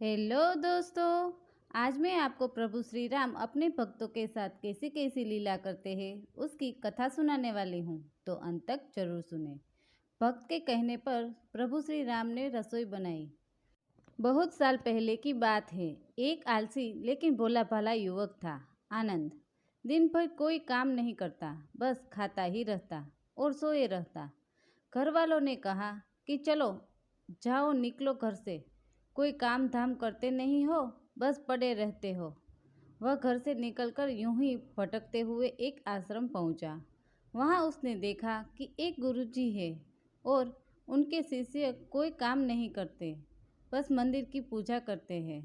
Hello दोस्तों। आज मैं आपको प्रभु श्री राम अपने भक्तों के साथ कैसी कैसी लीला करते हैं उसकी कथा सुनाने वाली हूँ, तो अंत तक जरूर सुने। भक्त के कहने पर प्रभु श्री राम ने रसोई बनाई। बहुत साल पहले की बात है। एक आलसी लेकिन भोला भाला युवक था, आनंद। दिन भर कोई काम नहीं करता, बस खाता ही रहता और सोए रहता। घर वालों ने कहा कि चलो जाओ, निकलो घर से, कोई काम धाम करते नहीं हो, बस पड़े रहते हो। वह घर से निकलकर यूं ही भटकते हुए एक आश्रम पहुंचा। वहां उसने देखा कि एक गुरुजी है और उनके शिष्य कोई काम नहीं करते, बस मंदिर की पूजा करते हैं।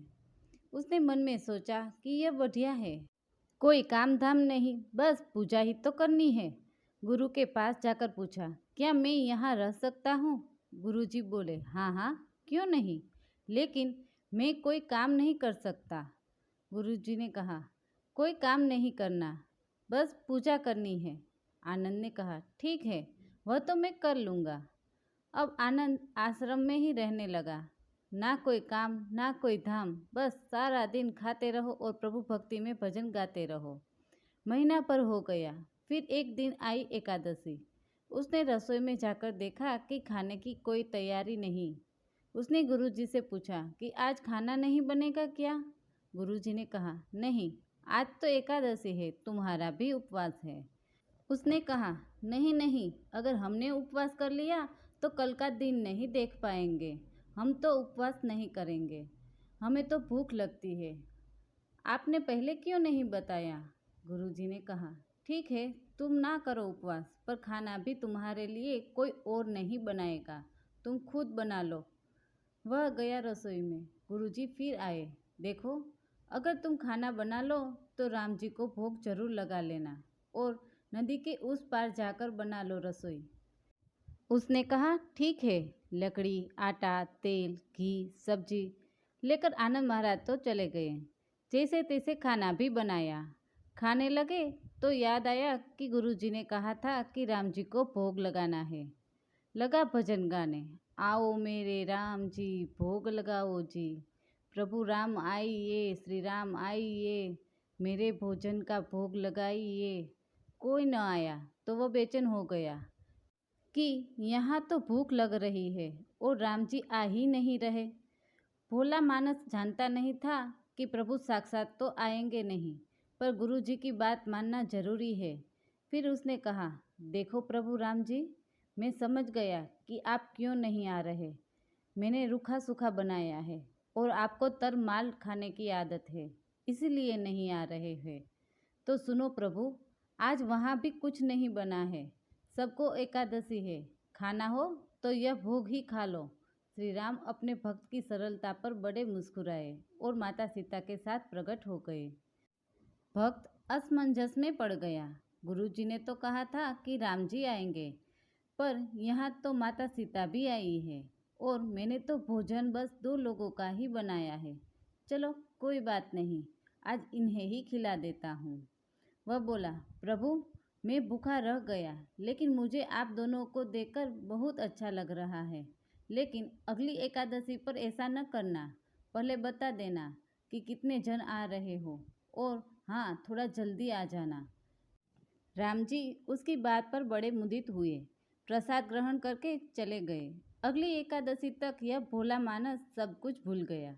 उसने मन में सोचा कि यह बढ़िया है, कोई काम धाम नहीं, बस पूजा ही तो करनी है। गुरु के पास जाकर पूछा, क्या मैं यहाँ रह सकता हूँ? गुरुजी बोले, हाँ हाँ, क्यों नहीं, लेकिन मैं कोई काम नहीं कर सकता। गुरुजी ने कहा, कोई काम नहीं करना, बस पूजा करनी है। आनंद ने कहा, ठीक है, वह तो मैं कर लूँगा। अब आनंद आश्रम में ही रहने लगा। ना कोई काम ना कोई धाम, बस सारा दिन खाते रहो और प्रभु भक्ति में भजन गाते रहो। महीना पर हो गया। फिर एक दिन आई एकादशी। उसने रसोई में जाकर देखा कि खाने की कोई तैयारी नहीं। उसने गुरुजी से पूछा कि आज खाना नहीं बनेगा क्या? गुरुजी ने कहा, नहीं, आज तो एकादशी है, तुम्हारा भी उपवास है। उसने कहा, नहीं नहीं, अगर हमने उपवास कर लिया तो कल का दिन नहीं देख पाएंगे। हम तो उपवास नहीं करेंगे, हमें तो भूख लगती है। आपने पहले क्यों नहीं बताया? गुरुजी ने कहा, ठीक है, तुम ना करो उपवास, पर खाना भी तुम्हारे लिए कोई और नहीं बनाएगा, तुम खुद बना लो। वह गया रसोई में। गुरुजी फिर आए। देखो, अगर तुम खाना बना लो तो राम जी को भोग जरूर लगा लेना और नदी के उस पार जाकर बना लो रसोई। उसने कहा, ठीक है। लकड़ी, आटा, तेल, घी, सब्जी लेकर आनंद महाराज तो चले गए। जैसे तैसे खाना भी बनाया। खाने लगे तो याद आया कि गुरुजी ने कहा था कि राम जी को भोग लगाना है। लगा भजन गाने, आओ मेरे राम जी भोग लगाओ जी, प्रभु राम आइए, श्री राम आइए, मेरे भोजन का भोग लगाइए। कोई न आया तो वह बेचैन हो गया कि यहाँ तो भूख लग रही है और राम जी आ ही नहीं रहे। भोला मानस जानता नहीं था कि प्रभु साक्षात तो आएंगे नहीं, पर गुरु जी की बात मानना जरूरी है। फिर उसने कहा, देखो प्रभु राम जी, मैं समझ गया कि आप क्यों नहीं आ रहे। मैंने रूखा सूखा बनाया है और आपको तर माल खाने की आदत है, इसीलिए नहीं आ रहे हैं। तो सुनो प्रभु, आज वहाँ भी कुछ नहीं बना है, सबको एकादशी है, खाना हो तो यह भोग ही खा लो। श्री राम अपने भक्त की सरलता पर बड़े मुस्कुराए और माता सीता के साथ प्रकट हो गए। भक्त असमंजस में पड़ गया। गुरुजी ने तो कहा था कि राम जी आएंगे, पर यहाँ तो माता सीता भी आई है और मैंने तो भोजन बस 2 लोगों का ही बनाया है। चलो कोई बात नहीं, आज इन्हें ही खिला देता हूँ। वह बोला, प्रभु, मैं भूखा रह गया, लेकिन मुझे आप दोनों को देखकर बहुत अच्छा लग रहा है। लेकिन अगली एकादशी पर ऐसा न करना, पहले बता देना कि कितने जन आ रहे हो, और हाँ, थोड़ा जल्दी आ जाना। राम जी उसकी बात पर बड़े मुदित हुए, प्रसाद ग्रहण करके चले गए। अगली एकादशी तक यह भोला मानस सब कुछ भूल गया।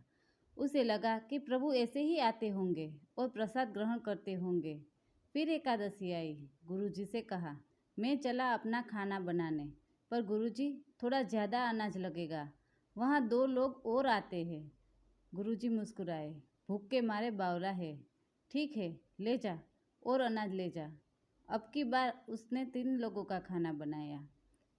उसे लगा कि प्रभु ऐसे ही आते होंगे और प्रसाद ग्रहण करते होंगे। फिर एकादशी आई। गुरुजी से कहा, मैं चला अपना खाना बनाने, पर गुरुजी, थोड़ा ज़्यादा अनाज लगेगा, वहाँ 2 लोग और आते हैं। गुरुजी मुस्कुराए, भूख के मारे बावला है, ठीक है, ले जा और अनाज ले जा। अब की बार उसने 3 लोगों का खाना बनाया।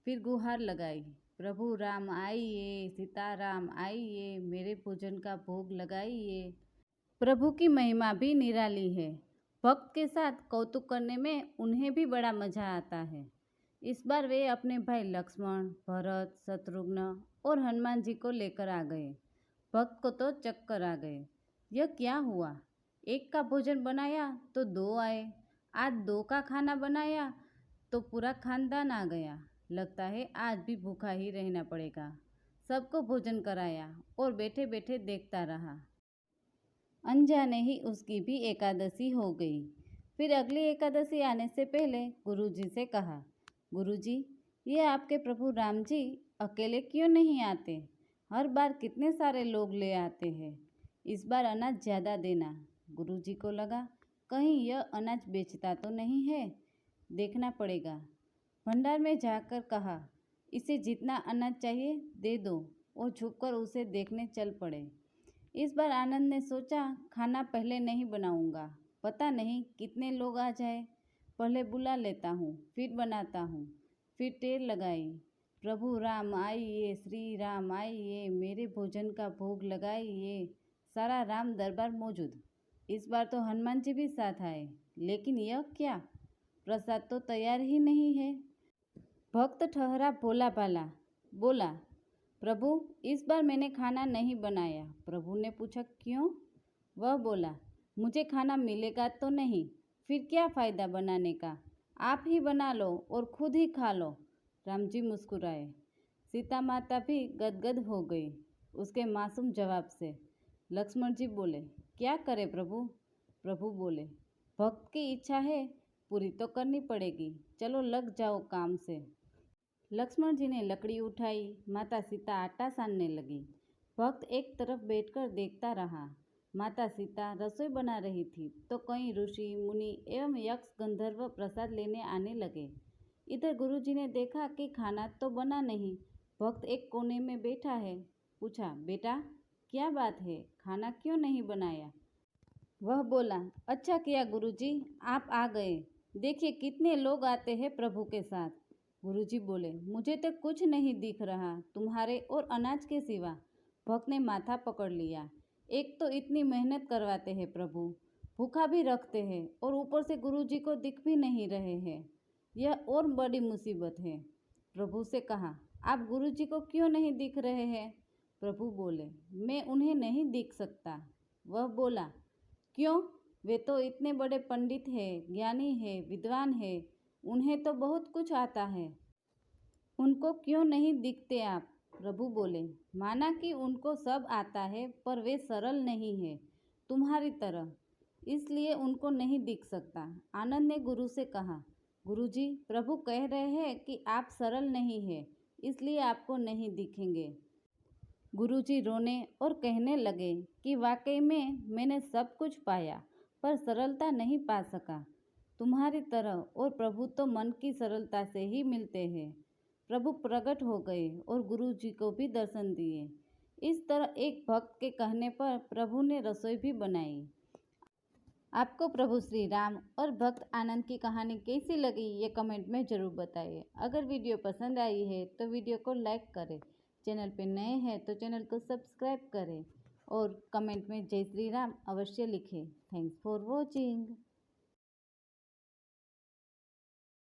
फिर गुहार लगाई, प्रभु राम आइए, सीताराम आइए, मेरे भोजन का भोग लगाइए। प्रभु की महिमा भी निराली है। भक्त के साथ कौतुक करने में उन्हें भी बड़ा मजा आता है। इस बार वे अपने भाई लक्ष्मण, भरत, शत्रुघ्न और हनुमान जी को लेकर आ गए। भक्त को तो चक्कर आ गए। यह क्या हुआ? एक का भोजन बनाया तो 2 आए, आज 2 का खाना बनाया तो पूरा खानदान आ गया। लगता है आज भी भूखा ही रहना पड़ेगा। सबको भोजन कराया और बैठे बैठे देखता रहा। अनजाने ही उसकी भी एकादशी हो गई। फिर अगली एकादशी आने से पहले गुरुजी से कहा, गुरुजी, ये आपके प्रभु राम जी अकेले क्यों नहीं आते? हर बार कितने सारे लोग ले आते हैं। इस बार अनाज ज़्यादा देना। गुरुजी को लगा कहीं यह अनाज बेचता तो नहीं है, देखना पड़ेगा। भंडार में जाकर कहा, इसे जितना अनाज चाहिए दे दो, और झुककर उसे देखने चल पड़े। इस बार आनंद ने सोचा, खाना पहले नहीं बनाऊंगा, पता नहीं कितने लोग आ जाए, पहले बुला लेता हूँ, फिर बनाता हूँ। फिर टेर लगाई, प्रभु राम आइए, श्री राम आइए, मेरे भोजन का भोग लगाइए। सारा राम दरबार मौजूद। इस बार तो हनुमान जी भी साथ आए, लेकिन यह क्या, प्रसाद तो तैयार ही नहीं है। भक्त ठहरा भोला भाला, बोला, प्रभु इस बार मैंने खाना नहीं बनाया। प्रभु ने पूछा, क्यों? वह बोला, मुझे खाना मिलेगा तो नहीं, फिर क्या फ़ायदा बनाने का, आप ही बना लो और खुद ही खा लो। राम जी मुस्कुराए। सीता माता भी गदगद हो गई उसके मासूम जवाब से। लक्ष्मण जी बोले, क्या करे प्रभु? प्रभु बोले, भक्त की इच्छा है, पूरी तो करनी पड़ेगी, चलो लग जाओ काम से। लक्ष्मण जी ने लकड़ी उठाई, माता सीता आटा सानने लगी। भक्त एक तरफ बैठकर देखता रहा। माता सीता रसोई बना रही थी तो कई ऋषि मुनि एवं यक्ष गंधर्व प्रसाद लेने आने लगे। इधर गुरुजी ने देखा कि खाना तो बना नहीं, भक्त एक कोने में बैठा है। पूछा, बेटा क्या बात है, खाना क्यों नहीं बनाया? वह बोला, अच्छा किया गुरुजी, आप आ गए, देखिए कितने लोग आते हैं प्रभु के साथ। गुरुजी बोले, मुझे तो कुछ नहीं दिख रहा तुम्हारे और अनाज के सिवा। भक्त ने माथा पकड़ लिया, एक तो इतनी मेहनत करवाते हैं प्रभु, भूखा भी रखते हैं और ऊपर से गुरुजी को दिख भी नहीं रहे हैं, यह और बड़ी मुसीबत है। प्रभु से कहा, आप गुरुजी को क्यों नहीं दिख रहे हैं? प्रभु बोले, मैं उन्हें नहीं दिख सकता। वह बोला, क्यों? वे तो इतने बड़े पंडित हैं, ज्ञानी हैं, विद्वान हैं, उन्हें तो बहुत कुछ आता है, उनको क्यों नहीं दिखते आप? प्रभु बोले, माना कि उनको सब आता है, पर वे सरल नहीं है तुम्हारी तरह, इसलिए उनको नहीं दिख सकता। आनंद ने गुरु से कहा, गुरुजी, प्रभु कह रहे हैं कि आप सरल नहीं है, इसलिए आपको नहीं दिखेंगे। गुरुजी रोने और कहने लगे कि वाकई में मैंने सब कुछ पाया, पर सरलता नहीं पा सका तुम्हारी तरह, और प्रभु तो मन की सरलता से ही मिलते हैं। प्रभु प्रकट हो गए और गुरुजी को भी दर्शन दिए। इस तरह एक भक्त के कहने पर प्रभु ने रसोई भी बनाई। आपको प्रभु श्री राम और भक्त आनंद की कहानी कैसी लगी ये कमेंट में ज़रूर बताइए। अगर वीडियो पसंद आई है तो वीडियो को लाइक करें, चैनल पर नए हैं तो चैनल को सब्सक्राइब करें और कमेंट में जय श्री राम अवश्य लिखें। Thanks for watching.